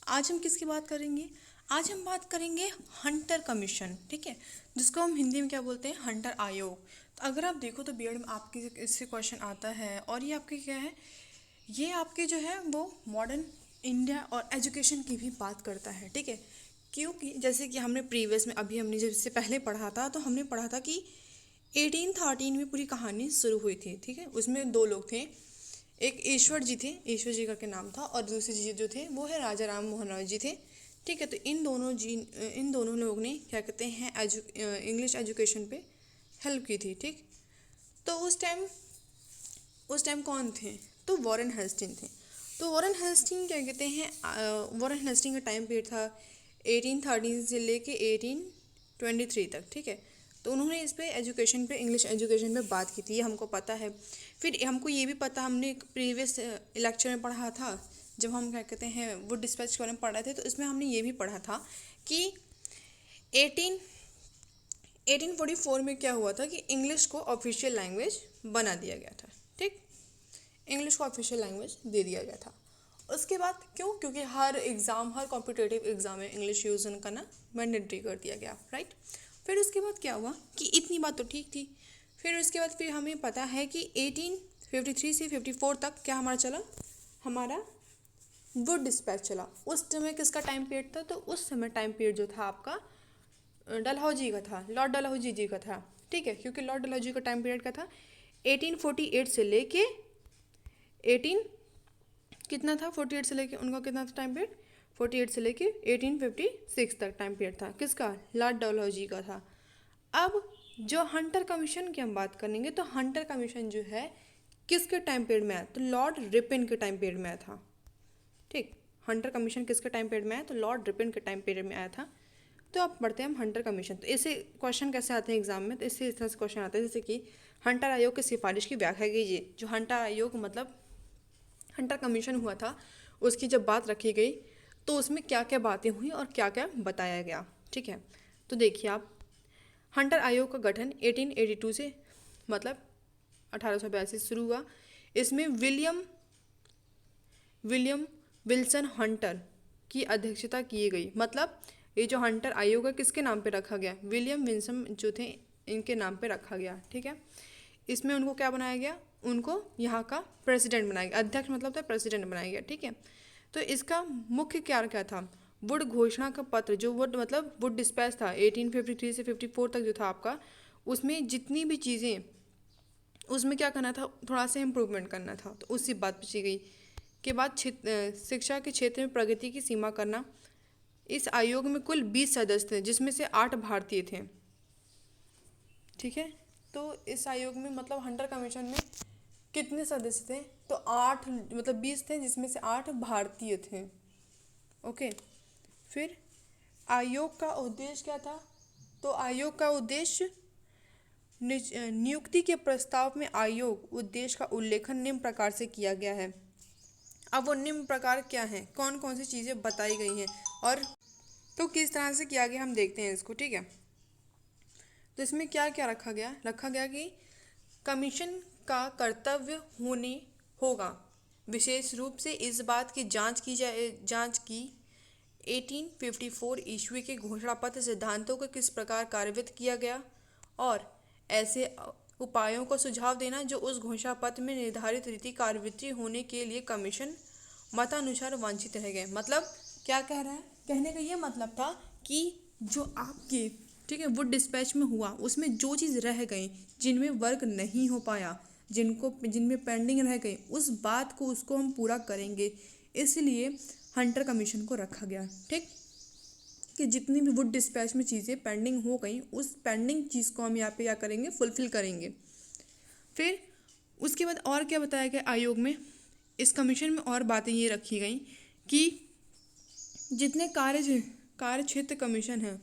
आज हम किसकी बात करेंगे? आज हम बात करेंगे हंटर कमीशन, ठीक है, जिसको हम हिंदी में क्या बोलते हैं, हंटर आयोग। तो अगर आप देखो तो बीएड में आपके इससे क्वेश्चन आता है, और ये आपके क्या है, ये आपके जो है वो मॉडर्न इंडिया और एजुकेशन की भी बात करता है, ठीक है। क्योंकि जैसे कि हमने प्रीवियस में अभी हमने जब इससे पहले पढ़ा था, तो हमने पढ़ा था कि 1813 में पूरी कहानी शुरू हुई थी, ठीक है। उसमें दो लोग थे, एक ईश्वर जी थे, ईश्वर जी करके नाम था, और दूसरे जी जो थे वो है राजा राम मोहन राय जी थे, ठीक है। तो इन दोनों लोग ने क्या कहते हैं इंग्लिश एजुकेशन पे हेल्प की थी, ठीक। तो उस टाइम कौन थे? तो वॉरेन हेस्टिंग थे। तो वॉरेन हेस्टिंग क्या कहते हैं, वॉरेन हेस्टिंग का टाइम पीरियड था 1813 से लेके 1823 तक, ठीक है। तो उन्होंने इस पे एजुकेशन पे, इंग्लिश एजुकेशन पे बात की थी, ये हमको पता है। फिर हमको ये भी पता, हमने प्रीवियस लेक्चर में पढ़ा था, जब हम क्या कहते हैं वो डिस्पैच के बारे में पढ़ रहे थे, तो इसमें हमने ये भी पढ़ा था कि 18 1844 में क्या हुआ था कि इंग्लिश को ऑफिशियल लैंग्वेज बना दिया गया था, ठीक। इंग्लिश को ऑफिशियल लैंग्वेज दे दिया गया था। उसके बाद क्यों? क्योंकि हर कॉम्पिटेटिव एग्जाम में इंग्लिश यूज़ करना मैंडेटरी कर दिया गया, राइट। फिर उसके बाद क्या हुआ कि इतनी बात तो ठीक थी। फिर उसके बाद फिर हमें पता है कि 1853 से 54 तक क्या हमारा चला, हमारा वुड डिस्पैच चला। उस समय किसका टाइम पीरियड था? तो उस समय टाइम पीरियड जो था आपका डलहौजी का था, लॉर्ड डलहौजी जी का था, ठीक है। क्योंकि लॉर्ड डलहौजी का टाइम पीरियड का था 1848 से लेके 18 कितना था, 48 से लेके उनका कितना था टाइम पीरियड, 48 से लेके 1856 तक टाइम पीरियड था, किसका? लॉर्ड डलहौजी का था। अब जो हंटर कमीशन की हम बात करेंगे, तो हंटर कमीशन जो है किसके टाइम पीरियड में आया? तो लॉर्ड रिपन के टाइम पीरियड में आया था, ठीक। हंटर कमीशन किसके टाइम पीरियड में आया? तो लॉर्ड रिपन के टाइम पीरियड में आया था। तो अब पढ़ते हैं हम हंटर कमीशन। तो ऐसे क्वेश्चन कैसे आते हैं एग्जाम में? तो इससे इस तरह से क्वेश्चन आते हैं, जैसे कि हंटर आयोग की सिफारिश की व्याख्या कीजिए। जो हंटर आयोग मतलब हंटर कमीशन हुआ था, उसकी जब बात रखी गई, तो उसमें क्या क्या बातें हुई और क्या क्या बताया गया, ठीक है। तो देखिए आप, हंटर आयोग का गठन 1882 से मतलब 1882 शुरू हुआ। इसमें विलियम विल्सन हंटर की अध्यक्षता की गई। मतलब ये जो हंटर आयोग है किसके नाम पे रखा गया? विलियम विल्सन जो थे इनके नाम पे रखा गया, ठीक है। इसमें उनको क्या बनाया गया? उनको यहाँ का प्रेसिडेंट बनाया गया। अध्यक्ष मतलब था प्रेसिडेंट बनाया गया, ठीक है। तो इसका मुख्य क्या क्या था? वुड घोषणा का पत्र, जो वुड मतलब वुड डिस्पैच था 1853 से 54 तक जो था आपका, उसमें जितनी भी चीज़ें, उसमें क्या करना था, थोड़ा सा इम्प्रूवमेंट करना था, तो उसी बात पूछी गई। के बाद शिक्षा के क्षेत्र में प्रगति की सीमा करना। इस आयोग में कुल 20 सदस्य थे, जिसमें से 8 भारतीय थे, ठीक है। तो इस आयोग में मतलब हंटर कमीशन में कितने सदस्य थे? तो 8 मतलब 20 थे, जिसमें से 8 भारतीय थे, ओके। फिर आयोग का उद्देश्य क्या था? तो आयोग का उद्देश्य, नियुक्ति के प्रस्ताव में आयोग उद्देश्य का उल्लेखन निम्न प्रकार से किया गया है। अब वो निम्न प्रकार क्या हैं, कौन कौन सी चीज़ें बताई गई हैं और तो किस तरह से किया गया, हम देखते हैं इसको, ठीक है। तो इसमें क्या क्या रखा गया कि कमीशन का कर्तव्य होगा विशेष रूप से इस बात की जांच की 1854 ईस्वी के घोषणा पत्र सिद्धांतों को किस प्रकार कार्यान्वित किया गया, और ऐसे उपायों को सुझाव देना जो उस घोषणा पत्र में निर्धारित रीति कार्यान्वित होने के लिए कमीशन मतानुसार वांछित रह गए। मतलब क्या कह रहा है? कहने का ये मतलब था कि जो आपके, ठीक है, वुड डिस्पैच में हुआ, उसमें जो चीज़ रह गई, जिनमें वर्क नहीं हो पाया, जिनमें पेंडिंग रह गई, उस बात को उसको हम पूरा करेंगे। इसलिए हंटर कमीशन को रखा गया, ठीक। कि जितनी भी वुड डिस्पैच में चीज़ें पेंडिंग हो गई, उस पेंडिंग चीज़ को हम यहाँ पे क्या करेंगे, फुलफिल करेंगे। फिर उसके बाद और क्या बताया गया आयोग में? इस कमीशन में और बातें ये रखी गई कि जितने कार्य क्षेत्र कमीशन है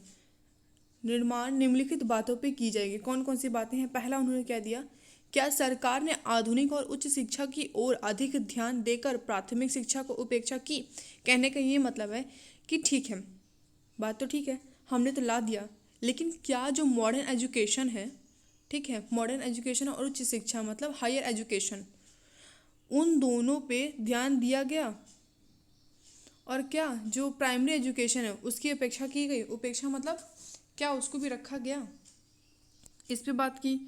निर्माण निम्नलिखित बातों पे की जाएगी। कौन कौन सी बातें हैं? पहला उन्होंने क्या दिया, क्या सरकार ने आधुनिक और उच्च शिक्षा की ओर अधिक ध्यान देकर प्राथमिक शिक्षा को उपेक्षा की? कहने का ये मतलब है कि ठीक है, बात तो ठीक है, हमने तो ला दिया, लेकिन क्या जो मॉडर्न एजुकेशन है, ठीक है, मॉडर्न एजुकेशन और उच्च शिक्षा मतलब हायर एजुकेशन, उन दोनों पे ध्यान दिया गया? और क्या जो प्राइमरी एजुकेशन है उसकी अपेक्षा की गई, उपेक्षा मतलब क्या उसको भी रखा गया, इस पे बात की।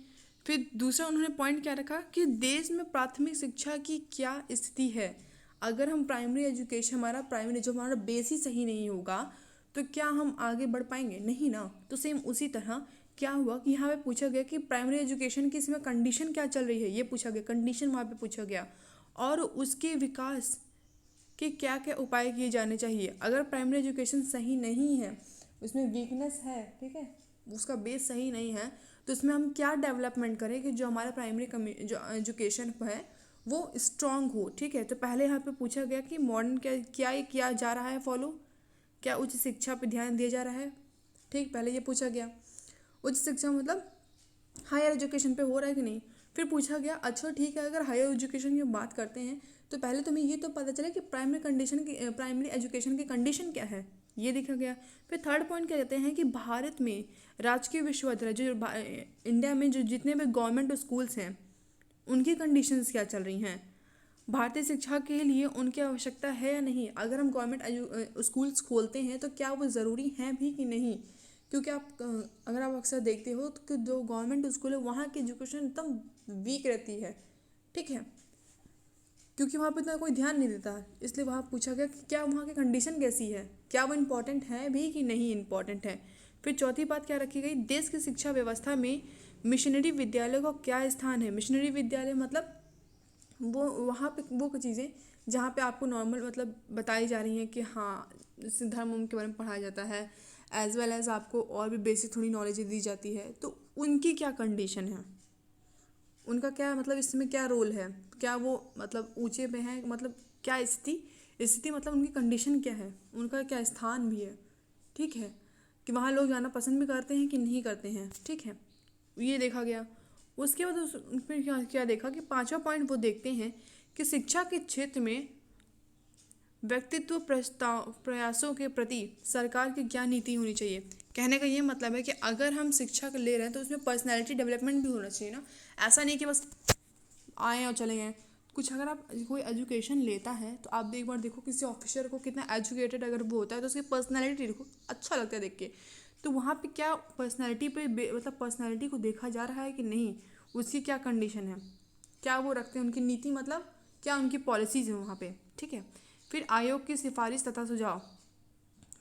फिर दूसरा उन्होंने पॉइंट क्या रखा कि देश में प्राथमिक शिक्षा की क्या स्थिति है। अगर हम प्राइमरी एजुकेशन, हमारा प्राइमरी जो हमारा बेस ही सही नहीं होगा तो क्या हम आगे बढ़ पाएंगे, नहीं ना। तो सेम उसी तरह क्या हुआ कि यहाँ पे पूछा गया कि प्राइमरी एजुकेशन की इसमें कंडीशन क्या चल रही है, ये पूछा गया, कंडीशन वहाँ पे पूछा गया, और उसके विकास के क्या क्या उपाय किए जाने चाहिए। अगर प्राइमरी एजुकेशन सही नहीं है, उसमें वीकनेस है, ठीक है, उसका बेस सही नहीं है, तो उसमें हम क्या डेवलपमेंट करें कि जो हमारा प्राइमरी जो एजुकेशन है वो स्ट्रांग हो। ठीक है, तो पहले यहाँ पे पूछा गया कि मॉडर्न क्या क्या ये किया जा रहा है फॉलो, क्या उच्च शिक्षा पे ध्यान दिया जा रहा है। ठीक, पहले ये पूछा गया उच्च शिक्षा मतलब हायर एजुकेशन पे हो रहा है कि नहीं। फिर पूछा गया अच्छा ठीक है, अगर हायर एजुकेशन की बात करते हैं तो पहले तुम्हें ये तो पता चले कि प्राइमरी एजुकेशन की कंडीशन क्या है, ये देखा गया। फिर थर्ड पॉइंट क्या कहते हैं कि भारत में राजकीय विश्वविद्यालय जो इंडिया में जो जितने भी गवर्नमेंट स्कूल्स हैं उनकी कंडीशंस क्या चल रही हैं, भारतीय शिक्षा के लिए उनकी आवश्यकता है या नहीं। अगर हम गवर्नमेंट स्कूल्स खोलते हैं तो क्या वो ज़रूरी हैं भी कि नहीं, क्योंकि अगर आप अक्सर देखते हो तो जो गवर्नमेंट स्कूल है वहाँ की एजुकेशन एकदम वीक रहती है। ठीक है, क्योंकि वहाँ पे इतना कोई ध्यान नहीं देता, इसलिए वहाँ पूछा गया कि क्या वहाँ की कंडीशन कैसी है, क्या वो इम्पोर्टेंट है भी कि नहीं इम्पोर्टेंट है। फिर चौथी बात क्या रखी गई, देश की शिक्षा व्यवस्था में मिशनरी विद्यालय का क्या स्थान है। मिशनरी विद्यालय मतलब वो वहाँ पे वो चीज़ें जहाँ पे आपको नॉर्मल मतलब बताई जा रही हैं कि हाँ इस धर्म के बारे में पढ़ाया जाता है, एज वेल एज आपको और भी बेसिक थोड़ी नॉलेज दी जाती है, तो उनकी क्या कंडीशन है, उनका क्या मतलब इसमें क्या रोल है, क्या वो मतलब ऊंचे पे हैं, मतलब क्या स्थिति मतलब उनकी कंडीशन क्या है, उनका क्या स्थान भी है। ठीक है, कि वहाँ लोग जाना पसंद भी करते हैं कि नहीं करते हैं। ठीक है, ये देखा गया। उसके बाद फिर क्या क्या देखा कि पांचवा पॉइंट वो देखते हैं कि शिक्षा के क्षेत्र में व्यक्तित्व प्रयासों के प्रति सरकार की क्या नीति होनी चाहिए। कहने का ये मतलब है कि अगर हम शिक्षा को ले रहे हैं तो उसमें पर्सनैलिटी डेवलपमेंट भी होना चाहिए ना। ऐसा नहीं कि बस आए और चले गए कुछ। अगर आप कोई एजुकेशन लेता है तो आप एक बार देखो किसी ऑफिसर को कितना एजुकेटेड अगर वो होता है तो उसकी पर्सनैलिटी देखो, अच्छा लगता है देख के। तो वहाँ पे क्या पर्सनैलिटी पे मतलब पर्सनैलिटी को देखा जा रहा है कि नहीं, उसकी क्या कंडीशन है, क्या वो रखते हैं, उनकी नीति मतलब क्या उनकी पॉलिसीज़ हैं वहाँ पे। ठीक है, फिर आयोग की सिफारिश तथा सुझाव,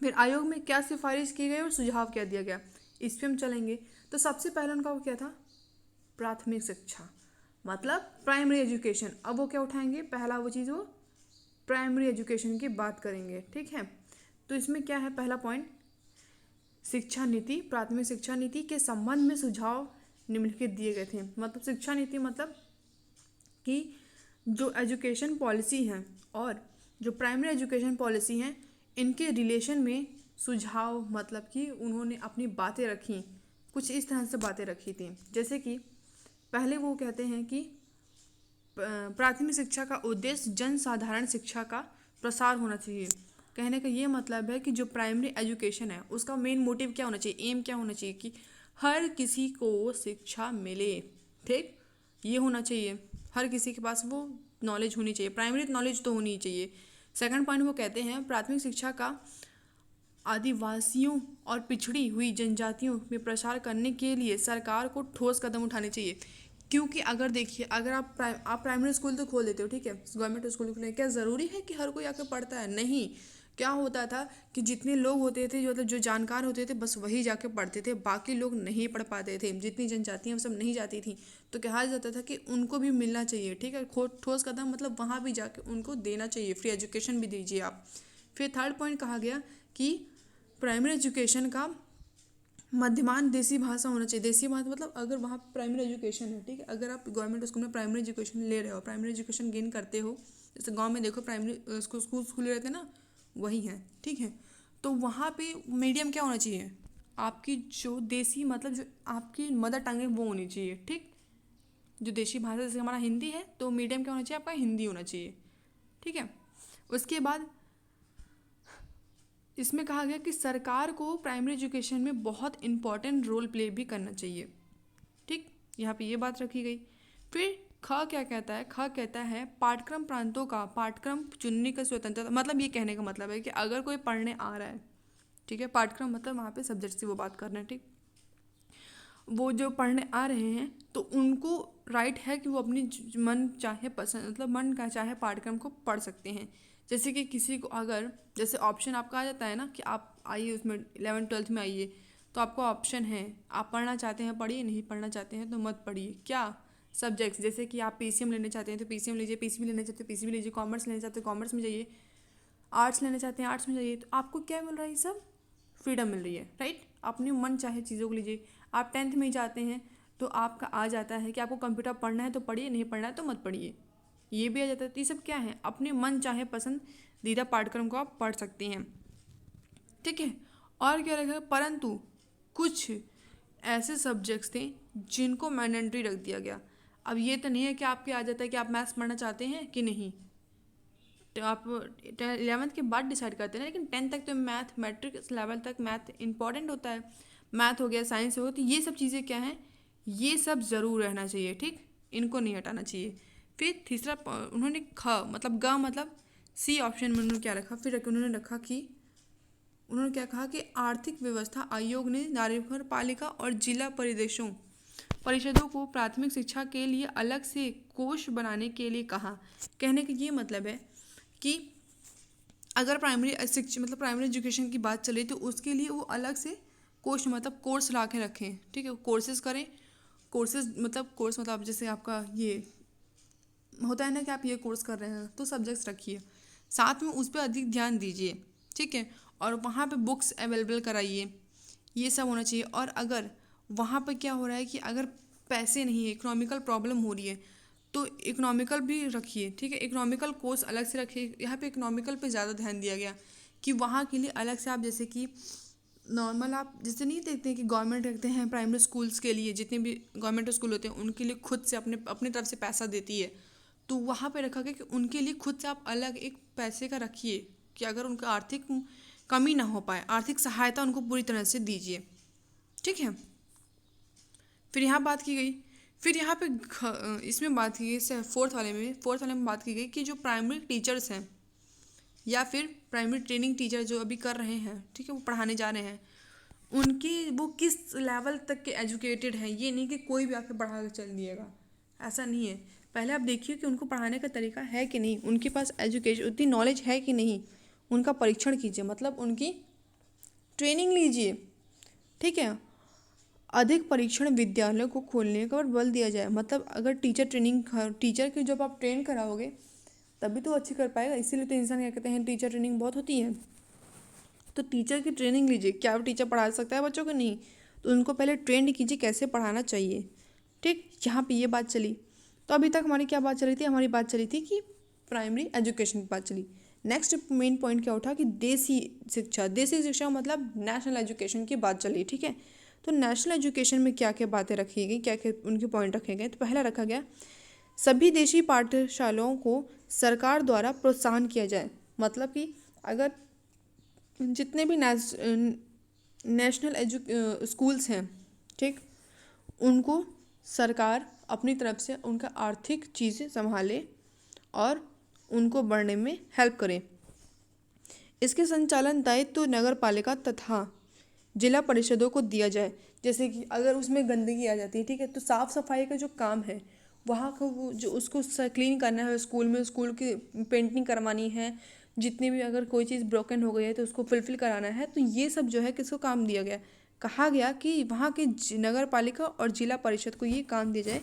फिर आयोग में क्या सिफारिश की गई और सुझाव क्या दिया गया, इस पर हम चलेंगे। तो सबसे पहले उनका वो क्या था, प्राथमिक शिक्षा मतलब प्राइमरी एजुकेशन। अब वो क्या उठाएंगे, पहला वो चीज़ वो प्राइमरी एजुकेशन की बात करेंगे। ठीक है, तो इसमें क्या है, पहला पॉइंट शिक्षा नीति, प्राथमिक शिक्षा नीति के संबंध में सुझाव निम्नलिखित दिए गए थे। मतलब शिक्षा नीति मतलब कि जो एजुकेशन पॉलिसी है और जो प्राइमरी एजुकेशन पॉलिसी हैं इनके रिलेशन में सुझाव, मतलब कि उन्होंने अपनी बातें रखी, कुछ इस तरह से बातें रखी थी। जैसे कि पहले वो कहते हैं कि प्राथमिक शिक्षा का उद्देश्य जन साधारण शिक्षा का प्रसार होना चाहिए। कहने का ये मतलब है कि जो प्राइमरी एजुकेशन है उसका मेन मोटिव क्या होना चाहिए, एम क्या होना चाहिए कि हर किसी को शिक्षा मिले। ठीक, ये होना चाहिए, हर किसी के पास वो नॉलेज होनी चाहिए, प्राइमरी नॉलेज तो होनी ही चाहिए। सेकंड पॉइंट वो कहते हैं प्राथमिक शिक्षा का आदिवासियों और पिछड़ी हुई जनजातियों में प्रसार करने के लिए सरकार को ठोस कदम उठाने चाहिए। क्योंकि अगर देखिए, अगर आप प्राइमरी स्कूल तो खोल देते हो, ठीक है, गवर्नमेंट स्कूल खोले, क्या ज़रूरी है कि हर कोई आके पढ़ता है, नहीं। क्या होता था कि जितने लोग होते थे जो मतलब जो जानकार होते थे बस वही जाके पढ़ते थे, बाकी लोग नहीं पढ़ पाते थे, जितनी जनजातियाँ सब नहीं जाती थी। तो कहा जाता था कि उनको भी मिलना चाहिए। ठीक है, ठोस कदम मतलब वहाँ भी जाके उनको देना चाहिए, फ्री एजुकेशन भी दीजिए आप। फिर थर्ड पॉइंट कहा गया कि प्राइमरी एजुकेशन का मध्यमान देसी भाषा होना चाहिए। देसी भाषा मतलब अगर वहाँ प्राइमरी एजुकेशन है, ठीक है, अगर आप गवर्नमेंट स्कूल में प्राइमरी एजुकेशन ले रहे हो, प्राइमरी एजुकेशन गेन करते हो, जैसे गांव में देखो प्राइमरी स्कूल खुले रहते हैं ना, वही हैं। ठीक है, तो वहाँ पे मीडियम क्या होना चाहिए, आपकी जो देसी मतलब जो आपकी मदर टंग है वो होनी चाहिए। ठीक, जो देशी भाषा जैसे हमारा हिंदी है तो मीडियम क्या होना चाहिए, आपका हिंदी होना चाहिए। ठीक है, उसके बाद इसमें कहा गया कि सरकार को प्राइमरी एजुकेशन में बहुत इंपॉर्टेंट रोल प्ले भी करना चाहिए। ठीक, यहाँ पे ये बात रखी गई। फिर ख क्या कहता है, ख कहता है पाठ्यक्रम प्रांतों का पाठ्यक्रम चुनने का स्वतंत्रता। मतलब ये कहने का मतलब है कि अगर कोई पढ़ने आ रहा है, ठीक है, पाठ्यक्रम मतलब वहाँ पे सब्जेक्ट से वो बात कर रहे हैं, ठीक, वो जो पढ़ने आ रहे हैं तो उनको राइट है कि वो अपनी मन चाहे पसंद मतलब मन का चाहे पाठ्यक्रम को पढ़ सकते हैं। जैसे कि किसी को अगर जैसे ऑप्शन आपका आ जाता है ना कि आप आइए उसमें 11th 12th में आइए, तो आपको ऑप्शन है, आप पढ़ना चाहते हैं पढ़िए, नहीं पढ़ना चाहते हैं तो मत पढ़िए। क्या सब्जेक्ट्स, जैसे कि आप पीसीएम लेना चाहते हैं तो पीसीएम लीजिए, पीसीबी लेना चाहते हैं पीसीबी लीजिए, कॉमर्स लेना चाहते हैं कॉमर्स में जाइए, आर्ट्स लेना चाहते हैं आर्ट्स में जाइए। तो आपको क्या मिल रहा है, ये सब फ्रीडम मिल रही है, राइट। अपने मन चाहे चीज़ों को लीजिए। आप 10th में ही जाते हैं तो आपका आ जाता है कि आपको कंप्यूटर पढ़ना है तो पढ़िए, नहीं पढ़ना है तो मत पढ़िए, ये भी आ जाता है। तो ये सब क्या है, अपने मन चाहे पसंदीदा पाठ्यक्रम को आप पढ़ सकते हैं, ठीक है। और क्या रखा, परंतु कुछ ऐसे सब्जेक्ट्स थे जिनको मैंडेटरी रख दिया गया। अब ये तो नहीं है कि आपके आ जाता है कि आप मैथ्स पढ़ना चाहते हैं कि नहीं, तो आप 11th के बाद डिसाइड करते हैं ना, लेकिन 10th तक तो मैथ, मैट्रिक लेवल तक मैथ इंपॉर्टेंट होता है। मैथ हो गया, साइंस हो गया, तो ये सब चीज़ें क्या हैं, ये सब ज़रूर रहना चाहिए, ठीक, इनको नहीं हटाना चाहिए। फिर तीसरा उन्होंने ख मतलब ग मतलब सी ऑप्शन में उन्होंने क्या रखा, फिर उन्होंने रखा कि उन्होंने क्या कहा कि आर्थिक व्यवस्था आयोग ने नगर पालिका और जिला परिषदों को प्राथमिक शिक्षा के लिए अलग से कोष बनाने के लिए कहा। कहने का ये मतलब है कि अगर प्राइमरी शिक्षा मतलब प्राइमरी एजुकेशन की बात चले तो उसके लिए वो अलग से कोर्स मतलब कोर्स ला के रखें, ठीक है, कोर्सेज करें। कोर्स मतलब जैसे आपका ये होता है ना कि आप ये कोर्स कर रहे हैं तो सब्जेक्ट्स रखिए, साथ में उस पर अधिक ध्यान दीजिए, ठीक है, और वहाँ पे बुक्स अवेलेबल कराइए, ये सब होना चाहिए। और अगर वहाँ पे क्या हो रहा है कि अगर पैसे नहीं है, इकोनॉमिकल प्रॉब्लम हो रही है, तो इकोनॉमिकल भी रखिए, ठीक है, इकोनॉमिकल कोर्स अलग से रखिए। यहाँ पे इकोनॉमिकल पे ज़्यादा ध्यान दिया गया कि वहाँ के लिए अलग से आप जैसे कि नॉर्मल आप जैसे नहीं देखते हैं कि गवर्नमेंट रखते हैं प्राइमरी स्कूल्स के लिए, जितने भी गवर्नमेंट स्कूल होते हैं उनके लिए खुद से अपने तरफ से पैसा देती है, तो वहाँ पे रखा गया कि उनके लिए खुद से आप अलग एक पैसे का रखिए कि अगर उनका आर्थिक कमी ना हो पाए, आर्थिक सहायता उनको पूरी तरह से दीजिए, ठीक है। फिर यहाँ बात की गई, फिर यहाँ पे इसमें बात की गई फोर्थ वाले में बात की गई कि जो प्राइमरी टीचर्स हैं या फिर प्राइमरी ट्रेनिंग टीचर जो अभी कर रहे हैं, ठीक है, वो पढ़ाने जा रहे हैं, उनकी वो किस लेवल तक के एजुकेटेड हैं। ये नहीं कि कोई भी आके पढ़ा के चल दिएगा, ऐसा नहीं है। पहले आप देखिए कि उनको पढ़ाने का तरीका है कि नहीं, उनके पास एजुकेशन उतनी नॉलेज है कि नहीं, उनका परीक्षण कीजिए, मतलब उनकी ट्रेनिंग लीजिए, ठीक है। अधिक परीक्षण विद्यालयों को खोलने पर बल दिया जाए, मतलब अगर टीचर की जब आप ट्रेन कराओगे तभी तो अच्छी कर पाएगा। इसीलिए तो इंसान क्या कहते हैं, टीचर ट्रेनिंग बहुत होती है, तो टीचर की ट्रेनिंग लीजिए। क्या वो टीचर पढ़ा सकता है बच्चों को, नहीं, तो उनको पहले ट्रेंड कीजिए कैसे पढ़ाना चाहिए, ठीक। यहाँ पे ये बात चली। तो अभी तक हमारी क्या बात चली थी, हमारी बात चली थी कि प्राइमरी एजुकेशन की बात चली। नेक्स्ट मेन पॉइंट क्या उठा कि देसी शिक्षा मतलब नेशनल एजुकेशन की बात चली, ठीक है। तो नेशनल एजुकेशन में क्या क्या बातें रखी गई, क्या क्या उनके पॉइंट रखे गए। तो पहला रखा गया सभी देशी पाठशालाओं को सरकार द्वारा प्रोत्साहन किया जाए, मतलब कि अगर जितने भी नेशनल स्कूल्स हैं, ठीक, उनको सरकार अपनी तरफ से उनका आर्थिक चीज़ें संभाले और उनको बढ़ने में हेल्प करें। इसके संचालन दायित्व तो नगर पालिका तथा जिला परिषदों को दिया जाए। जैसे कि अगर उसमें गंदगी आ जाती है, ठीक है, तो साफ़ सफाई का जो काम है वहाँ का वो जो उसको क्लीन करना है, स्कूल में स्कूल की पेंटिंग करवानी है, जितनी भी अगर कोई चीज़ ब्रोकन हो गई है तो उसको फुलफिल कराना है, तो ये सब जो है किसको काम दिया गया, कहा गया कि वहाँ के नगर पालिका और जिला परिषद को ये काम दिया जाए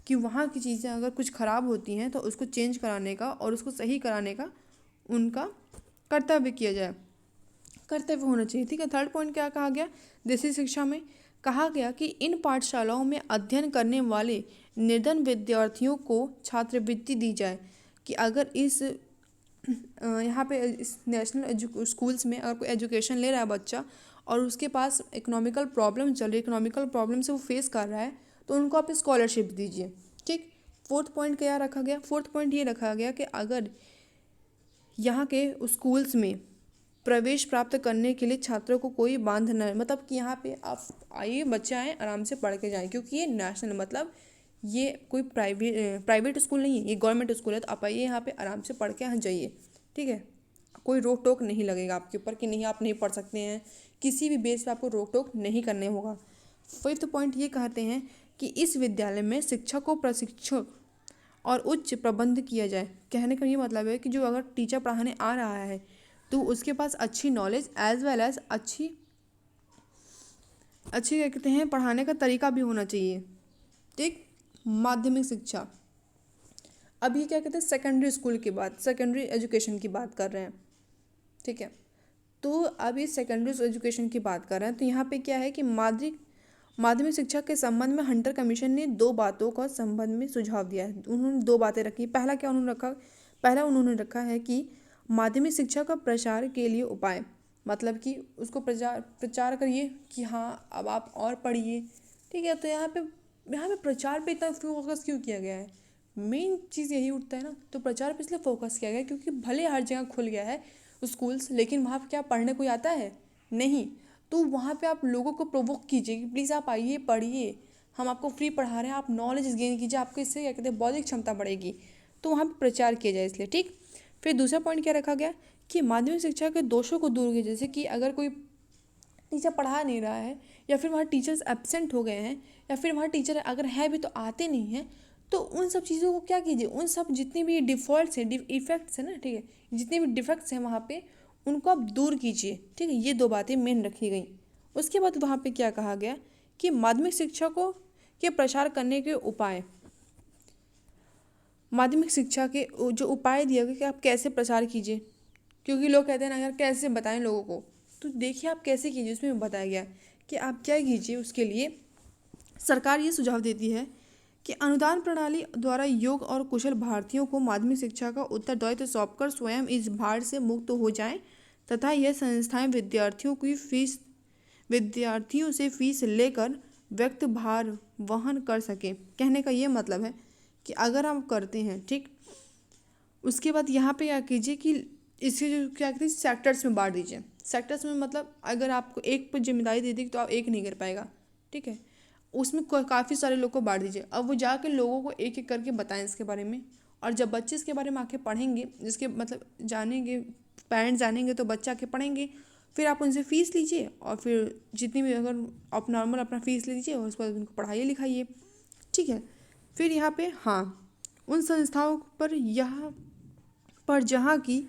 कि वहाँ की चीज़ें अगर कुछ ख़राब होती हैं तो उसको चेंज कराने का और उसको सही कराने का उनका कर्तव्य किया जाए, कर्तव्य होना चाहिए, ठीक है। थर्ड पॉइंट क्या कहा गया, देसी शिक्षा में कहा गया कि इन पाठशालाओं में अध्ययन करने वाले निर्धन विद्यार्थियों को छात्रवृत्ति दी जाए कि अगर इस यहाँ पे इस नेशनल स्कूल्स में अगर कोई एजुकेशन ले रहा है बच्चा और उसके पास इकोनॉमिकल प्रॉब्लम चल रही है, इकोनॉमिकल प्रॉब्लम से वो फेस कर रहा है, तो उनको आप स्कॉलरशिप दीजिए, ठीक। फोर्थ पॉइंट क्या रखा गया, फोर्थ पॉइंट ये रखा गया कि अगर यहाँ के स्कूल्स में प्रवेश प्राप्त करने के लिए छात्रों को कोई बांध न, मतलब कि यहाँ पे आप आइए, बच्चे आएँ आराम से पढ़ के जाएँ, क्योंकि ये नेशनल मतलब ये कोई प्राइवेट स्कूल नहीं है, ये गवर्नमेंट स्कूल है, तो आप आइए यहाँ पे आराम से पढ़ के यहाँ जाइए, ठीक है। कोई रोक टोक नहीं लगेगा आपके ऊपर कि नहीं आप नहीं पढ़ सकते हैं, किसी भी बेस पे आपको रोक टोक नहीं करने होगा। फिफ्थ पॉइंट ये कहते हैं कि इस विद्यालय में शिक्षा को प्रशिक्षण और उच्च प्रबंध किया जाए। कहने का ये मतलब है कि जो अगर टीचर पढ़ाने आ रहा है तो उसके पास अच्छी नॉलेज एज वेल एज अच्छी क्या कहते हैं पढ़ाने का तरीका भी होना चाहिए, ठीक। माध्यमिक शिक्षा, अब ये क्या कहते हैं सेकेंडरी स्कूल की बात, सेकेंडरी एजुकेशन की बात कर रहे हैं, ठीक है। तो अब ये सेकेंडरी एजुकेशन की बात कर रहे हैं, तो यहाँ पे क्या है कि माध्यमिक शिक्षा के संबंध में हंटर कमीशन ने 2 बातों का संबंध में सुझाव दिया है। उन्होंने 2 बातें रखी। पहला उन्होंने रखा है कि माध्यमिक शिक्षा का प्रसार के लिए उपाय, मतलब कि उसको प्रचार करिए कि हाँ अब आप और पढ़िए, ठीक है। तो यहाँ पे प्रचार पे इतना फोकस क्यों किया गया है, मेन चीज़ यही उठता है ना। तो प्रचार पे इसलिए फोकस किया गया क्योंकि भले हर जगह खुल गया है स्कूल्स, लेकिन वहाँ पे क्या पढ़ने कोई आता है नहीं। तो वहाँ पे आप लोगों को प्रोवोक कीजिए कि प्लीज़ आप आइए पढ़िए, हम आपको फ्री पढ़ा रहे हैं, आप नॉलेज गेन कीजिए, आपको इससे क्या कहते हैं बौद्धिक क्षमता बढ़ेगी। तो वहाँ पे प्रचार किया जाए इसलिए, ठीक। फिर दूसरा पॉइंट क्या रखा गया कि माध्यमिक शिक्षा के दोषों को दूर किया, जैसे कि अगर कोई टीचर पढ़ा नहीं रहा है या फिर वहाँ टीचर्स एब्सेंट हो गए हैं या फिर वहाँ टीचर अगर है भी तो आते नहीं हैं, तो उन सब चीज़ों को क्या कीजिए, उन सब जितनी भी डिफ़ॉल्ट्स हैं इफेक्ट्स हैं ना, ठीक है, जितने भी डिफेक्ट्स हैं वहाँ पे उनको आप दूर कीजिए, ठीक है। ये 2 बातें मेन रखी गई। उसके बाद वहाँ पे क्या कहा गया कि माध्यमिक शिक्षा को के प्रसार करने के उपाय, माध्यमिक शिक्षा के जो उपाय दिए गए कि आप कैसे प्रसार कीजिए, क्योंकि लोग कहते हैं ना यार कैसे बताएं लोगों को, तो देखिए आप कैसे कीजिए। उसमें बताया गया कि आप क्या कीजिए। उसके लिए सरकार ये सुझाव देती है कि अनुदान प्रणाली द्वारा योग्य और कुशल भारतीयों को माध्यमिक शिक्षा का उत्तरदायित्व सौंपकर स्वयं इस भार से मुक्त हो जाएं तथा यह संस्थाएं विद्यार्थियों से फीस लेकर व्यक्त भार वहन कर सकें। कहने का ये मतलब है कि अगर आप करते हैं, ठीक, उसके बाद यहाँ पे क्या कीजिए कि इसे जो क्या कहते हैं सेक्टर्स में बांट दीजिए। सेक्टर्स में मतलब अगर आपको एक पर जिम्मेदारी दे दी तो आप एक नहीं कर पाएगा, ठीक है। उसमें काफ़ी सारे लोग को बांट दीजिए। अब वो जाके लोगों को एक एक करके बताएं इसके बारे में, और जब बच्चे इसके बारे में आके पढ़ेंगे, जिसके मतलब जानेंगे, पेरेंट्स जानेंगे तो बच्चे आके पढ़ेंगे, फिर आप उनसे फ़ीस लीजिए और फिर जितनी भी अगर आप नॉर्मल अपना फ़ीस लीजिए और उसके बाद उनको पढ़ाइए लिखाइए, ठीक है। फिर यहाँ पे हाँ उन संस्थाओं पर जहाँ की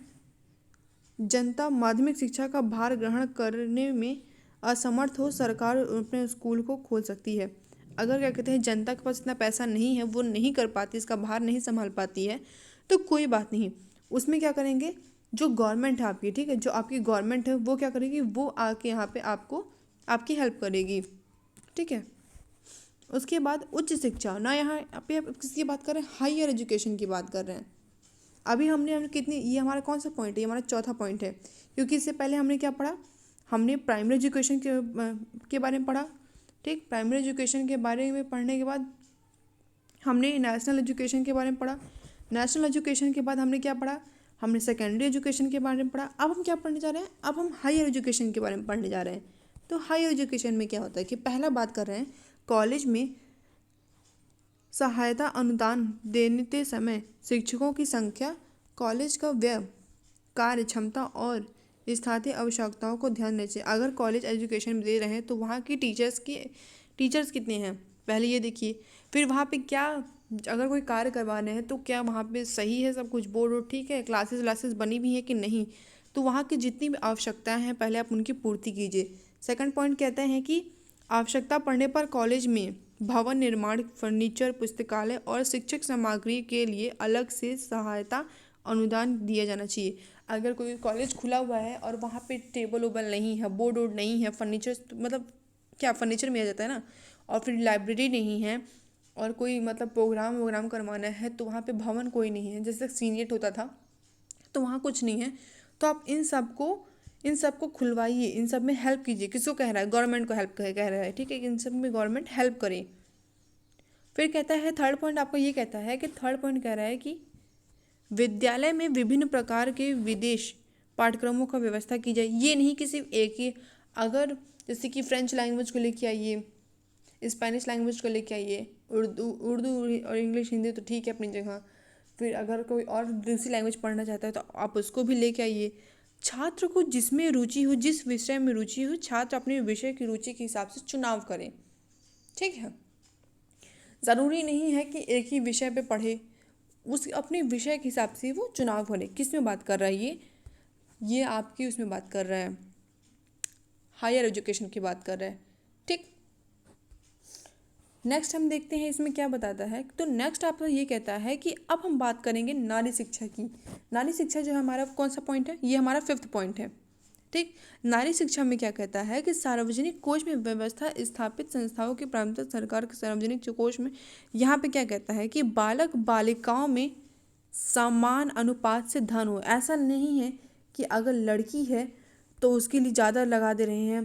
जनता माध्यमिक शिक्षा का भार ग्रहण करने में असमर्थ हो, सरकार अपने स्कूल को खोल सकती है। अगर क्या कहते हैं जनता के पास इतना पैसा नहीं है, वो नहीं कर पाती, इसका भार नहीं संभाल पाती है, तो कोई बात नहीं, उसमें क्या करेंगे जो गवर्नमेंट है आपकी, ठीक है, जो आपकी गवर्नमेंट है वो क्या करेगी, वो आके यहाँ पे आपको आपकी हेल्प करेगी, ठीक है। उसके बाद उच्च शिक्षा ना, यहाँ पे आप किसकी बात कर रहे हैं, हायर एजुकेशन की बात कर रहे हैं। अभी हमने कितनी, ये हमारा कौन सा पॉइंट है, ये हमारा चौथा पॉइंट है, क्योंकि इससे पहले हमने क्या पढ़ा, हमने प्राइमरी एजुकेशन के बारे में पढ़ा, ठीक। प्राइमरी एजुकेशन के बारे में पढ़ने के बाद हमने नेशनल एजुकेशन के बारे में पढ़ा। नेशनल एजुकेशन के बाद हमने क्या पढ़ा, हमने सेकेंडरी एजुकेशन के बारे में पढ़ा। अब हम क्या पढ़ने जा रहे हैं, अब हम हायर एजुकेशन के बारे में पढ़ने जा रहे हैं। तो हायर एजुकेशन में क्या होता है कि पहला बात कर रहे हैं कॉलेज में सहायता अनुदान देते समय शिक्षकों की संख्या, कॉलेज का व्यय, कार्य क्षमता और स्थानीय आवश्यकताओं को ध्यान देना चाहिए। अगर कॉलेज एजुकेशन दे रहे हैं तो वहाँ की टीचर्स कितने हैं पहले ये देखिए। फिर वहाँ पे क्या, अगर कोई कार्य करवाने हैं तो क्या वहाँ पे सही है सब कुछ, बोर्ड वोर्ड ठीक है, क्लासेस बनी भी है कि नहीं। तो वहाँ की जितनी भी आवश्यकताएँ हैं पहले आप उनकी पूर्ति कीजिए। सेकंड पॉइंट कहते हैं कि आवश्यकता पड़ने पर कॉलेज में भवन निर्माण, फर्नीचर, पुस्तकालय और शिक्षक सामग्री के लिए अलग से सहायता अनुदान दिया जाना चाहिए। अगर कोई कॉलेज खुला हुआ है और वहाँ पे टेबल वेबल नहीं है, बोर्ड वोर्ड नहीं है, फर्नीचर मतलब क्या फर्नीचर में आ जाता है ना, और फिर लाइब्रेरी नहीं है और कोई मतलब प्रोग्राम करवाना है तो वहाँ पे भवन कोई नहीं है, जैसे सीनियट होता था, तो वहाँ कुछ नहीं है। तो आप इन सब को खुलवाइए, इन सब में हेल्प कीजिए। किसको कह रहा है, गवर्नमेंट को हेल्प कह रहा है, ठीक है, इन सब में गवर्नमेंट हेल्प करे। फिर कहता है थर्ड पॉइंट आपको ये कहता है कि थर्ड पॉइंट कह रहा है कि विद्यालय में विभिन्न प्रकार के विदेश पाठ्यक्रमों का व्यवस्था की जाए। ये नहीं कि सिर्फ एक ही, अगर जैसे कि फ्रेंच लैंग्वेज को लेके आइए, स्पेनिश लैंग्वेज को लेके आइए, उर्दू उर्दू और इंग्लिश हिंदी तो ठीक है अपनी जगह। फिर अगर कोई और दूसरी लैंग्वेज पढ़ना चाहता है तो आप उसको भी लेके आइए। छात्र को जिसमें रुचि हो, जिस विषय में रुचि हो, छात्र अपने विषय की रुचि के हिसाब से चुनाव करें। ठीक है, ज़रूरी नहीं है कि एक ही विषय पे पढ़े, उस अपने विषय के हिसाब से वो चुनाव करे। किस में बात कर रहा है ये आपकी उसमें बात कर रहा है, हायर एजुकेशन की बात कर रहा है। ठीक, नेक्स्ट हम देखते हैं इसमें क्या बताता है। तो नेक्स्ट आपका ये कहता है कि अब हम बात करेंगे नारी शिक्षा की। नारी शिक्षा जो है हमारा कौन सा पॉइंट है, ये हमारा 5th पॉइंट है। ठीक, नारी शिक्षा में क्या कहता है कि सार्वजनिक कोष में व्यवस्था स्थापित संस्थाओं की प्राथमिकता सरकार के सार्वजनिक कोष में। यहाँ पे क्या कहता है कि बालक बालिकाओं में समान अनुपात से धन हो। ऐसा नहीं है कि अगर लड़की है तो उसके लिए ज़्यादा लगा दे रहे हैं,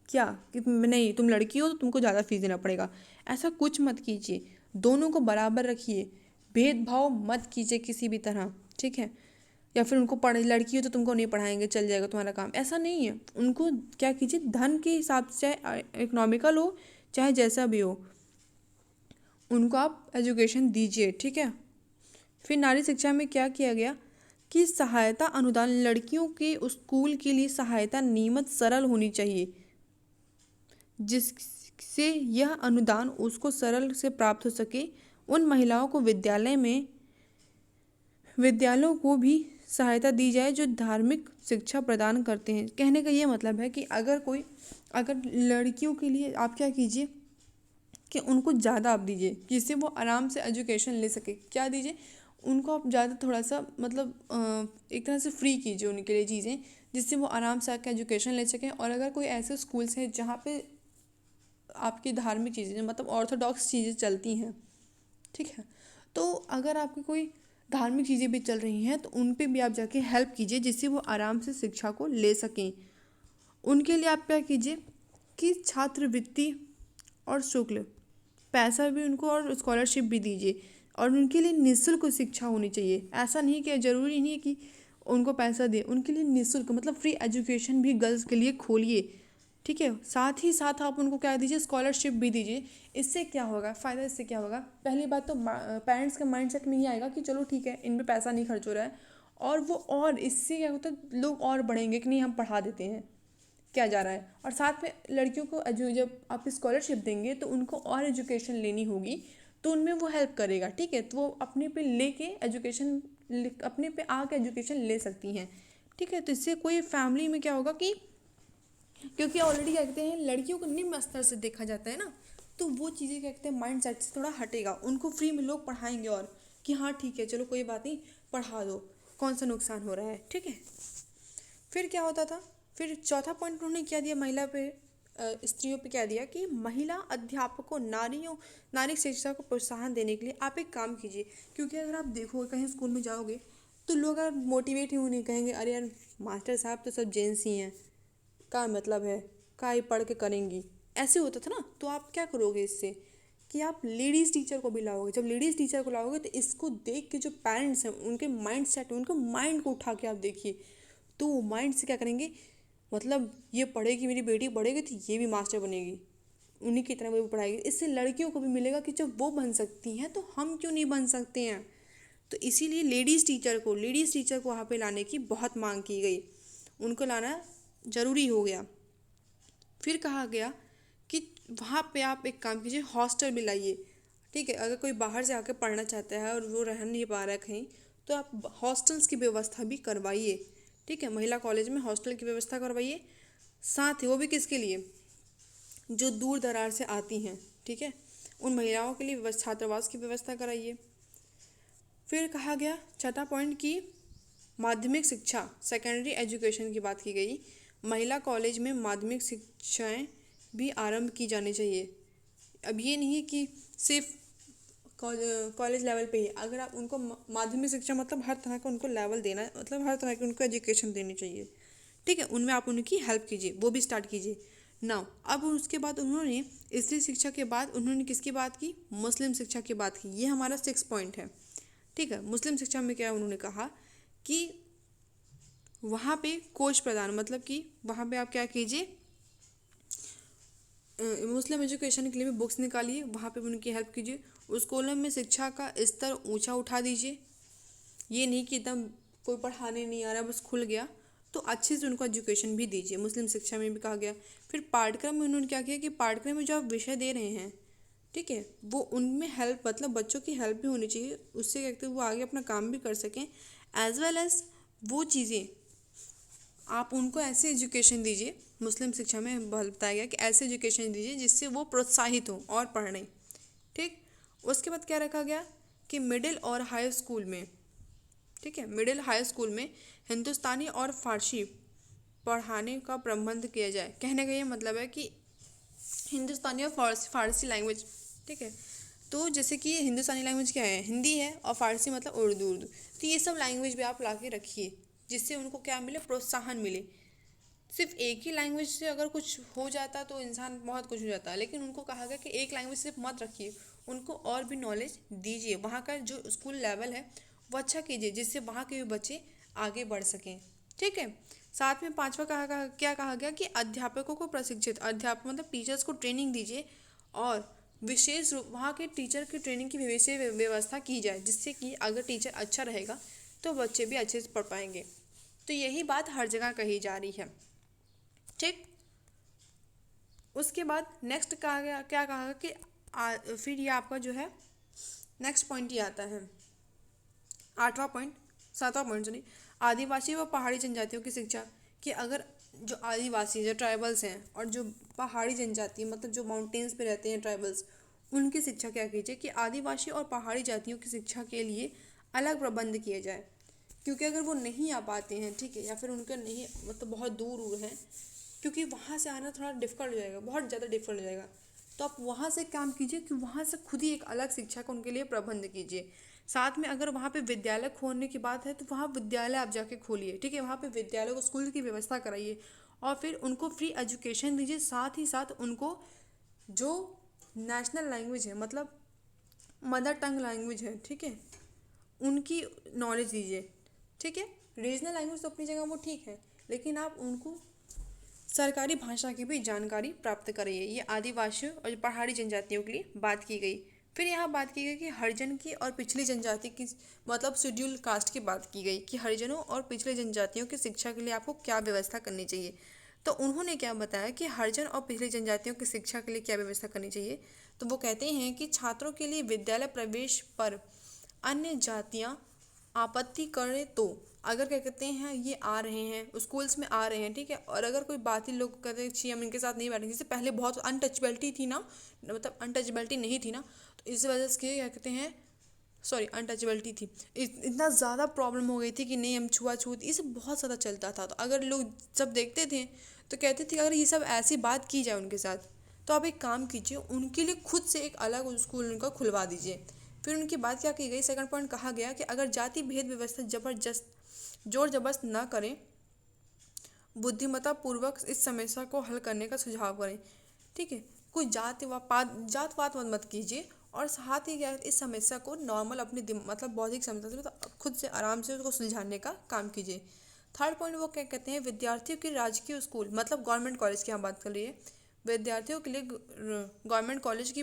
क्या कि नहीं तुम लड़की हो तो तुमको ज़्यादा फीस देना पड़ेगा। ऐसा कुछ मत कीजिए, दोनों को बराबर रखिए, भेदभाव मत कीजिए किसी भी तरह। ठीक है, या फिर उनको पढ़ लड़की हो तो तुमको नहीं पढ़ाएंगे, चल जाएगा तुम्हारा काम, ऐसा नहीं है। उनको क्या कीजिए, धन के हिसाब से, चाहे इकोनॉमिकल हो चाहे जैसा भी हो, उनको आप एजुकेशन दीजिए। ठीक है, फिर नारी शिक्षा में क्या किया गया कि सहायता अनुदान, लड़कियों के स्कूल के लिए सहायता नियमित सरल होनी चाहिए, जिससे यह अनुदान उसको सरल से प्राप्त हो सके। उन महिलाओं को विद्यालयों को भी सहायता दी जाए जो धार्मिक शिक्षा प्रदान करते हैं। कहने का ये मतलब है कि अगर लड़कियों के लिए आप क्या कीजिए कि उनको ज़्यादा आप दीजिए, जिससे वो आराम से एजुकेशन ले सके। क्या दीजिए, उनको आप ज़्यादा थोड़ा सा मतलब एक तरह से फ्री कीजिए उनके लिए चीज़ें, जिससे वो आराम से आकर एजुकेशन ले सकें। और अगर कोई ऐसे स्कूल्स हैं जहाँ पे आपकी धार्मिक चीज़ें मतलब ऑर्थोडॉक्स चीज़ें चलती हैं, ठीक है, तो अगर आपकी कोई धार्मिक चीज़ें भी चल रही हैं तो उन पे भी आप जाके हेल्प कीजिए, जिससे वो आराम से शिक्षा को ले सकें। उनके लिए आप क्या कीजिए कि छात्रवृत्ति और शुल्क पैसा भी उनको और स्कॉलरशिप भी दीजिए। और उनके लिए निःशुल्क शिक्षा होनी चाहिए। ऐसा नहीं कि ज़रूरी नहीं है कि उनको पैसा दे, उनके लिए निःशुल्क मतलब फ्री एजुकेशन भी गर्ल्स के लिए खोलिए। ठीक है, साथ ही साथ आप उनको क्या दीजिए, स्कॉलरशिप भी दीजिए। इससे क्या होगा फ़ायदा, इससे क्या होगा, पहली बात तो पेरेंट्स के माइंडसेट में ये आएगा कि चलो ठीक है इन पे पैसा नहीं खर्च हो रहा है, और वो और इससे क्या होता है लोग और बढ़ेंगे कि नहीं हम पढ़ा देते हैं, क्या जा रहा है। और साथ में लड़कियों को जब आप स्कॉलरशिप देंगे तो उनको और एजुकेशन लेनी होगी, तो उनमें वो हेल्प करेगा। ठीक है, तो वो अपने पे लेके एजुकेशन अपने पे आके एजुकेशन ले सकती हैं। ठीक है, तो इससे कोई फैमिली में क्या होगा कि क्योंकि ऑलरेडी क्या कहते हैं लड़कियों को निम्न स्तर से देखा जाता है ना, तो वो चीज़ें क्या कहते हैं माइंड सेट से थोड़ा हटेगा। उनको फ्री में लोग पढ़ाएंगे और कि हाँ ठीक है चलो कोई बात नहीं पढ़ा दो, कौन सा नुकसान हो रहा है। ठीक है, फिर क्या होता था, फिर चौथा पॉइंट उन्होंने क्या दिया महिला पे स्त्रियों पे क्या दिया कि महिला अध्यापकों नारी शिक्षा को प्रोत्साहन देने के लिए आप एक काम कीजिए। क्योंकि अगर आप देखोगे कहीं स्कूल में जाओगे तो लोग अगर मोटिवेट ही नहीं कहेंगे, अरे यार मास्टर साहब तो सब जेंट्स ही हैं, का मतलब है का ही पढ़ के करेंगी, ऐसे होता था ना। तो आप क्या करोगे इससे कि आप लेडीज़ टीचर को भी लाओगे। जब लेडीज़ टीचर को लाओगे तो इसको देख के जो पेरेंट्स हैं उनके माइंड सेट, उनके माइंड को उठा के आप देखिए, तो वो माइंड से क्या करेंगे, मतलब ये पढ़ेगी मेरी बेटी पढ़ेगी तो ये भी मास्टर बनेगी, उन्हीं की तरह वो भी पढ़ाएगी। इससे लड़कियों को भी मिलेगा कि जब वो बन सकती हैं तो हम क्यों नहीं बन सकते हैं। तो इसीलिए लेडीज़ टीचर को वहाँ पे लाने की बहुत मांग की गई, उनको लाना ज़रूरी हो गया। फिर कहा गया कि वहाँ पे आप एक काम कीजिए, हॉस्टल भी लाइए। ठीक है, अगर कोई बाहर से आकर पढ़ना चाहता है और वो रह नहीं पा रहा है कहीं, तो आप हॉस्टल्स की व्यवस्था भी करवाइए। ठीक है, महिला कॉलेज में हॉस्टल की व्यवस्था करवाइए। साथ ही वो भी किसके लिए, जो दूर दरार से आती हैं, ठीक है, उन महिलाओं के लिए छात्रावास की व्यवस्था कराइए। फिर कहा गया छठा पॉइंट की माध्यमिक शिक्षा, सेकेंडरी एजुकेशन की बात की गई। महिला कॉलेज में माध्यमिक शिक्षाएं भी आरंभ की जानी चाहिए। अब ये नहीं कि सिर्फ कॉलेज लेवल पे ही, अगर आप उनको माध्यमिक शिक्षा मतलब हर तरह का उनको लेवल देना है, मतलब हर तरह की उनको एजुकेशन देनी चाहिए। ठीक है, उनमें आप उनकी हेल्प कीजिए, वो भी स्टार्ट कीजिए नाउ। अब उसके बाद उन्होंने स्त्री शिक्षा के बाद उन्होंने किसकी बात की, मुस्लिम शिक्षा की बात की। ये हमारा 6 पॉइंट है। ठीक है, मुस्लिम शिक्षा में क्या उन्होंने कहा कि वहाँ पे कोच प्रदान, मतलब कि वहाँ पे आप क्या कीजिए, मुस्लिम एजुकेशन के लिए भी बुक्स निकालिए, वहाँ पे भी उनकी हेल्प कीजिए। स्कूलों में शिक्षा का स्तर ऊंचा उठा दीजिए। ये नहीं कि एकदम कोई पढ़ाने नहीं आ रहा बस खुल गया, तो अच्छे से उनको एजुकेशन भी दीजिए। मुस्लिम शिक्षा में भी कहा गया। फिर पाठ्यक्रम में उन्होंने क्या किया कि पाठ्यक्रम में जो आप विषय दे रहे हैं, ठीक है, वो उनमें हेल्प मतलब बच्चों की हेल्प भी होनी चाहिए, उससे क्या कहते हैं वो आगे अपना काम भी कर सकें। एज वेल एज वो चीज़ें आप उनको ऐसे एजुकेशन दीजिए, मुस्लिम शिक्षा में बताया गया कि ऐसे एजुकेशन दीजिए जिससे वो प्रोत्साहित हो और पढ़ने। ठीक। उसके बाद क्या रखा गया कि मिडिल और हाई स्कूल में, ठीक है, मिडिल हाई स्कूल में हिंदुस्तानी और फारसी पढ़ाने का प्रबंध किया जाए। कहने का ये मतलब है कि हिंदुस्तानी और फारसी लैंग्वेज, ठीक है, तो जैसे कि हिंदुस्तानी लैंग्वेज क्या है, हिंदी है, और फारसी मतलब उर्दू। तो ये सब लैंग्वेज भी आप ला के रखिए जिससे उनको क्या मिले, प्रोत्साहन मिले। सिर्फ एक ही लैंग्वेज से अगर कुछ हो जाता तो इंसान बहुत कुछ हो जाता है, लेकिन उनको कहा गया कि एक लैंग्वेज सिर्फ मत रखिए, उनको और भी नॉलेज दीजिए। वहाँ का जो स्कूल लेवल है वो अच्छा कीजिए जिससे वहाँ के भी बच्चे आगे बढ़ सकें। ठीक है। साथ में पांचवा क्या कहा गया कि अध्यापकों को प्रशिक्षित, अध्यापक मतलब टीचर्स को ट्रेनिंग दीजिए, और विशेष रूप वहाँ के टीचर की ट्रेनिंग की विशेष व्यवस्था की जाए जिससे कि अगर टीचर अच्छा रहेगा तो बच्चे भी अच्छे से पढ़ पाएंगे। तो यही बात हर जगह कही जा रही है। ठीक। उसके बाद नेक्स्ट कहा गया, क्या कहा गया कि फिर ये आपका जो है नेक्स्ट पॉइंट ये आता है, आठवां पॉइंट, सातवां पॉइंट सॉरी, आदिवासी व पहाड़ी जनजातियों की शिक्षा। कि अगर जो आदिवासी जो ट्राइबल्स हैं और जो पहाड़ी जनजाति मतलब जो माउंटेन्स पे रहते हैं ट्राइबल्स, उनकी शिक्षा क्या कीजिए कि आदिवासी और पहाड़ी जातियों की शिक्षा के लिए अलग प्रबंध किए जाए। क्योंकि अगर वो नहीं आ पाते हैं, ठीक है, या फिर उनका नहीं मतलब बहुत दूर है, क्योंकि वहाँ से आना थोड़ा डिफ़िकल्ट हो जाएगा, बहुत ज़्यादा डिफ़िकल्ट हो जाएगा, तो आप वहाँ से काम कीजिए कि वहाँ से खुद ही एक अलग शिक्षा का उनके लिए प्रबंध कीजिए। साथ में अगर वहाँ पे विद्यालय खोलने की बात है तो वहाँ विद्यालय आप जाके खोलिए, ठीक है, वहाँ पे विद्यालय को स्कूल की व्यवस्था कराइए और फिर उनको फ्री एजुकेशन दीजिए। साथ ही साथ उनको जो नेशनल लैंग्वेज है मतलब मदर टंग लैंग्वेज है, ठीक है, उनकी नॉलेज दीजिए। ठीक है। रीजनल लैंग्वेज तो अपनी जगह वो ठीक है, लेकिन आप उनको सरकारी भाषा की भी जानकारी प्राप्त करिए। ये आदिवासियों और पहाड़ी जनजातियों के लिए बात की गई। फिर यहाँ बात की गई कि हरिजन की और पिछड़ी जनजाति की मतलब शेड्यूल कास्ट की बात की गई कि हरिजनों और पिछड़ी जनजातियों की शिक्षा के लिए आपको क्या व्यवस्था करनी चाहिए। तो उन्होंने क्या बताया कि हरिजन और पिछड़ी जनजातियों की शिक्षा के लिए क्या व्यवस्था करनी चाहिए। तो वो कहते हैं कि छात्रों के लिए विद्यालय प्रवेश पर अन्य जातियाँ आपत्ति करें तो, अगर क्या कहते हैं ये आ रहे हैं स्कूल्स में आ रहे हैं, ठीक है, और अगर कोई बात ही लोग कहते हैं छी हम इनके साथ नहीं बैठेंगे, जैसे पहले बहुत अनटचबिलिटी थी ना, मतलब अनटचबिलिटी नहीं थी ना, तो इस वजह से क्या कहते हैं सॉरी अनटचबिलिटी थी, इतना ज़्यादा प्रॉब्लम हो गई थी कि नहीं हम छुआछूत ये सब बहुत ज़्यादा चलता था। तो अगर लोग सब देखते थे तो कहते थे अगर ये सब ऐसी बात की जाए उनके साथ, तो आप एक काम कीजिए उनके लिए खुद से एक अलग स्कूल उनका खुलवा दीजिए। फिर उनकी बात क्या की गई, सेकंड पॉइंट कहा गया कि अगर जाति भेद व्यवस्था जबरदस्त जोर जबरदस्त न करें, बुद्धिमत्ता पूर्वक इस समस्या को हल करने का सुझाव करें। ठीक है, कोई जात पात मत कीजिए, और साथ ही क्या है, इस समस्या को नॉर्मल अपने मतलब बौद्धिक समस्या से मतलब खुद से आराम से उसको सुलझाने का काम कीजिए। थर्ड पॉइंट वो क्या कहते हैं, विद्यार्थियों के राजकीय स्कूल मतलब गवर्नमेंट कॉलेज की हम बात कर रही है, विद्यार्थियों के लिए गवर्नमेंट कॉलेज की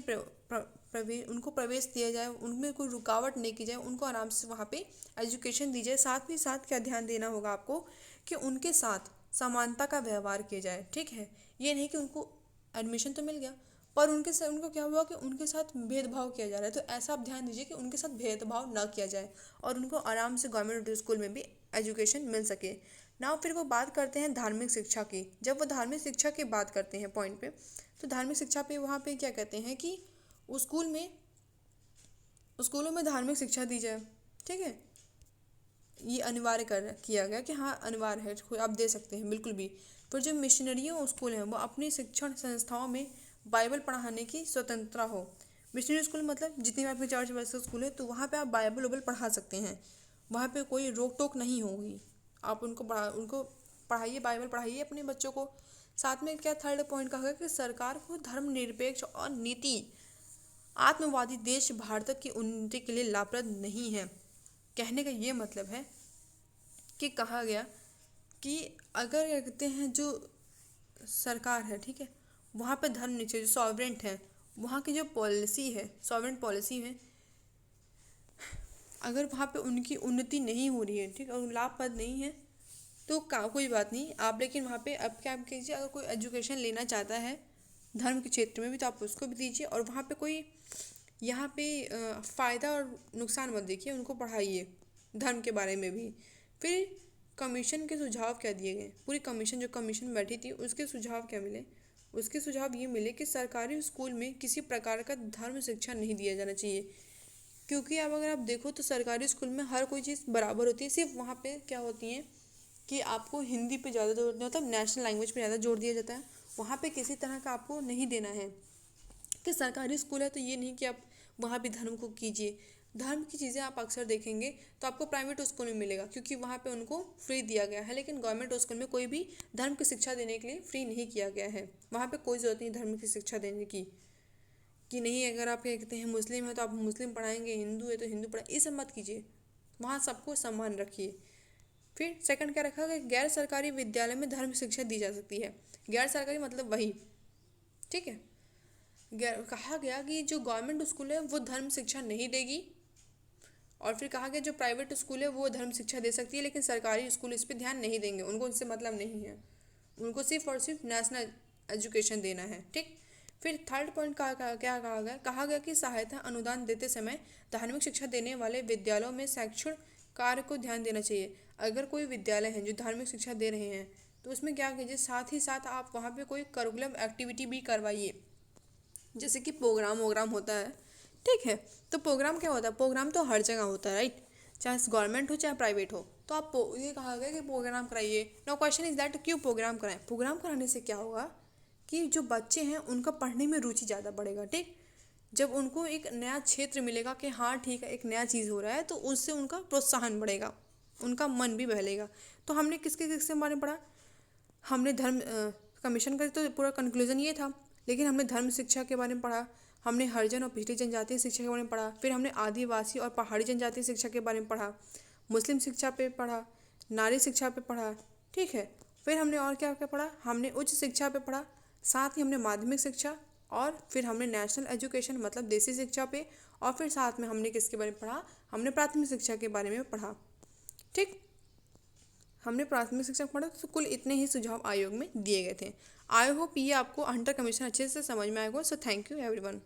उनको प्रवेश दिया जाए, उनमें कोई रुकावट नहीं की जाए, उनको आराम से वहाँ पे एजुकेशन दी जाए। साथ ही साथ क्या ध्यान देना होगा आपको कि उनके साथ समानता का व्यवहार किया जाए। ठीक है, ये नहीं कि उनको एडमिशन तो मिल गया पर उनको क्या हुआ कि उनके साथ भेदभाव किया जा रहा है, तो ऐसा आप ध्यान दीजिए कि उनके साथ भेदभाव ना किया जाए और उनको आराम से गवर्नमेंट स्कूल में भी एजुकेशन मिल सके ना। फिर वो बात करते हैं धार्मिक शिक्षा की। जब वो धार्मिक शिक्षा की बात करते हैं पॉइंट पे, तो धार्मिक शिक्षा पे वहाँ पे क्या कहते हैं कि स्कूलों में धार्मिक शिक्षा दी जाए। ठीक है, ये अनिवार्य कर किया गया कि हाँ अनिवार्य है, आप दे सकते हैं बिल्कुल भी। पर जो मिशनरियों स्कूल हैं वो अपनी शिक्षण संस्थाओं में बाइबल पढ़ाने की स्वतंत्रता हो। मिशनरी स्कूल मतलब जितनी भी आपके चर्च वैसे स्कूल है तो वहाँ पे आप बाइबल वाइबल पढ़ा सकते हैं, वहाँ पे कोई रोक टोक नहीं होगी। आप उनको पढ़ाइए, बाइबल पढ़ाइए अपने बच्चों को। साथ में क्या थर्ड पॉइंट कहा गया कि सरकार को धर्मनिरपेक्ष और नीति आत्मवादी देश भारत की उन्नति के लिए लाभप्रद नहीं है। कहने का ये मतलब है कि कहा गया कि अगर क्या कहते हैं जो सरकार है, ठीक है, वहाँ पे धर्म नहीं चाहिए। जो सॉवरेंट है, वहाँ की जो पॉलिसी है, सॉवरेंट पॉलिसी है, अगर वहाँ पे उनकी उन्नति नहीं हो रही है, ठीक है, और लाभप्रद नहीं है, तो कोई बात नहीं आप, लेकिन वहाँ पे अब क्या कीजिए, अगर कोई एजुकेशन लेना चाहता है धर्म के क्षेत्र में भी तो आप उसको भी दीजिए, और वहाँ पे कोई यहाँ पे फ़ायदा और नुकसान मत देखिए, उनको पढ़ाइए धर्म के बारे में भी। फिर कमीशन के सुझाव क्या दिए गए, पूरी कमीशन जो कमीशन बैठी थी उसके सुझाव क्या मिले, उसके सुझाव ये मिले कि सरकारी स्कूल में किसी प्रकार का धर्म शिक्षा नहीं दिया जाना चाहिए। क्योंकि अब अगर आप देखो तो सरकारी स्कूल में हर कोई चीज़ बराबर होती है, सिर्फ वहाँ पे क्या होती है कि आपको हिंदी पे ज़्यादा जोर देना होता है, नेशनल लैंग्वेज पे ज़्यादा जोर दिया जाता है। वहाँ पे किसी तरह का आपको नहीं देना है कि सरकारी स्कूल है तो ये नहीं कि आप वहाँ भी धर्म को कीजिए। धर्म की चीज़ें आप अक्सर देखेंगे तो आपको प्राइवेट स्कूल में मिलेगा, क्योंकि वहाँ पे उनको फ्री दिया गया है, लेकिन गवर्नमेंट स्कूल में कोई भी धर्म की शिक्षा देने के लिए फ्री नहीं किया गया है। वहाँ पे कोई ज़रूरत नहीं धर्म की शिक्षा देने की, कि नहीं अगर आप कहते हैं मुस्लिम है तो आप मुस्लिम पढ़ाएंगे, हिंदू है तो हिंदू पढ़ाए, ये सब मत कीजिए। वहाँ सबको सम्मान रखिए। फिर सेकंड क्या रखा गया, गैर सरकारी विद्यालय में धर्म शिक्षा दी जा सकती है। गैर सरकारी मतलब वही, ठीक है, कहा गया कि जो गवर्नमेंट स्कूल है वो धर्म शिक्षा नहीं देगी, और फिर कहा गया जो प्राइवेट स्कूल है वो धर्म शिक्षा दे सकती है, लेकिन सरकारी स्कूल इस पर ध्यान नहीं देंगे, उनको इससे मतलब नहीं है, उनको सिर्फ और सिर्फ नेशनल एजुकेशन देना है, ठीक। फिर थर्ड पॉइंट क्या कहा गया कि सहायता अनुदान देते समय धार्मिक शिक्षा देने वाले विद्यालयों में शैक्षणिक कार्य को ध्यान देना चाहिए। अगर कोई विद्यालय है जो धार्मिक शिक्षा दे रहे हैं तो उसमें क्या कीजिए, साथ ही साथ आप वहाँ पे कोई करिकुलम एक्टिविटी भी करवाइए, जैसे कि प्रोग्राम वोग्राम होता है, ठीक है। तो प्रोग्राम क्या होता है, प्रोग्राम तो हर जगह होता है, राइट, चाहे गवर्नमेंट हो चाहे प्राइवेट हो, तो आप ये कहा गया कि प्रोग्राम कराइए। नाउ क्वेश्चन इज दैट क्यों प्रोग्राम कराएं, प्रोग्राम कराने से क्या होगा कि जो बच्चे हैं उनका पढ़ने में रुचि ज़्यादा बढ़ेगा, ठीक। जब उनको एक नया क्षेत्र मिलेगा कि हाँ ठीक है एक नया चीज़ हो रहा है, तो उससे उनका प्रोत्साहन बढ़ेगा, उनका मन भी बहलेगा। तो हमने किसके किसके बारे में पढ़ा, हमने धर्म कमीशन का तो पूरा कंक्लूजन ये था, लेकिन हमने धर्म शिक्षा के बारे में पढ़ा, हमने हरिजन और पिछड़ी जनजातीय शिक्षा के बारे में पढ़ा, फिर हमने आदिवासी और पहाड़ी जनजातीय शिक्षा के बारे में पढ़ा, मुस्लिम शिक्षा पे पढ़ा, नारी शिक्षा पे पढ़ा, ठीक है। फिर हमने और क्या क्या पढ़ा, हमने उच्च शिक्षा पे पढ़ा, साथ ही हमने माध्यमिक शिक्षा, और फिर हमने नेशनल एजुकेशन मतलब देसी शिक्षा पे, और फिर साथ में हमने किसके बारे में पढ़ा, हमने प्राथमिक शिक्षा के बारे में पढ़ा, ठीक। हमने प्राथमिक शिक्षा पढ़ा, तो कुल इतने ही सुझाव आयोग में दिए गए थे। आई होप ये आपको हंटर कमीशन अच्छे से समझ में आएगा। So thank you everyone.